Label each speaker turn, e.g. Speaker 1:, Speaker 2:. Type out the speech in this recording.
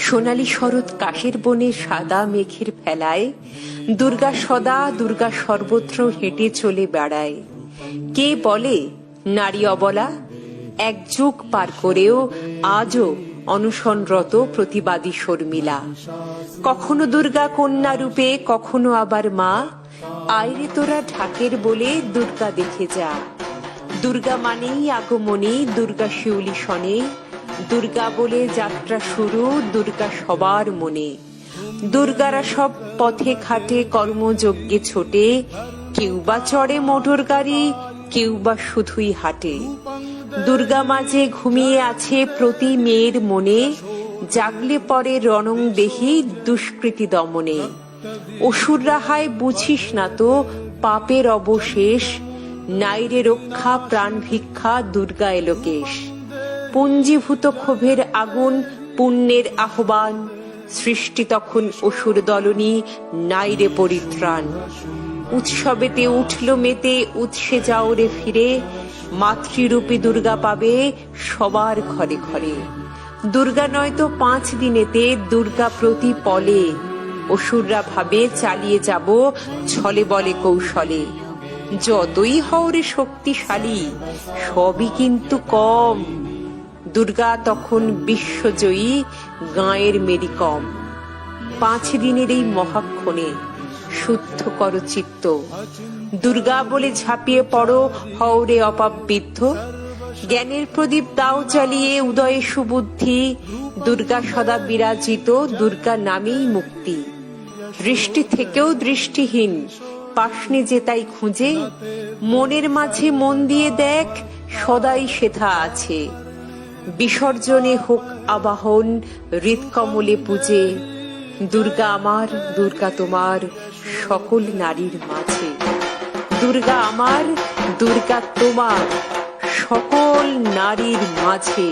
Speaker 1: সোনালী শরৎ কাশের বনে সাদা মেঘের ফেলায় দুর্গা সদা দুর্গা সর্বত্র হেঁটে চলে বেড়ায়। কে বলে নারী অবলা? এক যুগ পার করেও আজও অনশনরত প্রতিবাদী শর্মিলা। কখনো দুর্গা কন্যা রূপে, কখনো আবার মা। আইরে তোরা ঢাকের বলে দুর্গা দেখে যা। দুর্গা মানেই আগমনী, দুর্গা শিউলি শনে। দুর্গা বলে যাত্রা শুরু, দুর্গা সবার মনে। দুর্গারা সব পথে ঘাটে কর্মযজ্ঞে ছোটে। কেউ বা চড়ে মোটর গাড়ি, কেউ বা শুধুই হাঁটে। দুর্গা মাঝে ঘুমিয়ে আছে প্রতি মেয়ের মনে। জাগলে পরে রণং দেহি দুষ্কৃতি দমনে। অসুররা হায় বুঝিস না তো পাপের অবশেষ। নাইরে রক্ষা প্রাণ ভিক্ষা দুর্গা এলোকেশ। পুঞ্জীভূত ক্ষোভের আগুন, পুণ্যের আহ্বান। সৃষ্টি তখন অসুর দলনী, নাইরে পরিত্রাণ। উৎসবেতে উঠল মেতে, উৎসে যাও রে ফিরে। মাতৃরূপী দুর্গা পাবে সবার ঘরে ঘরে। দুর্গা নয়তো 5 দিনেতে, দুর্গা প্রতি পলে। অসুররা ভাবে চালিয়ে যাব ছলে বলে কৌশলে। যতই হও রে শক্তিশালী, সবই কিন্তু কম। দুর্গা তখন বিশ্বজয়ী, গাঁয়ের মেরি কম। 5 দিনের এই মহাক্ষণে শুদ্ধ করো চিত্ত। দুর্গা বলে ঝাঁপিয়ে পড়ো, হও রে অপাববিদ্ধ। জ্ঞানের প্রদীপ দাও চালিয়ে, উদয়ে সুবুদ্ধি। দুর্গা সদা বিরাজিত, দুর্গা নামেই মুক্তি। দৃষ্টি থেকেও দৃষ্টিহীন পাসনি যে তাই খুঁজে। মনের মাঝে মন দিয়ে দেখ, সদাই সেথা আছে। বিসর্জনে হোক আবাহন, হৃৎকমলে পূজে। দুর্গা আমার, দুর্গা তোমার, সকল নারীর মাঝে। দুর্গা আমার, দুর্গা তোমার, সকল নারীর মাঝে।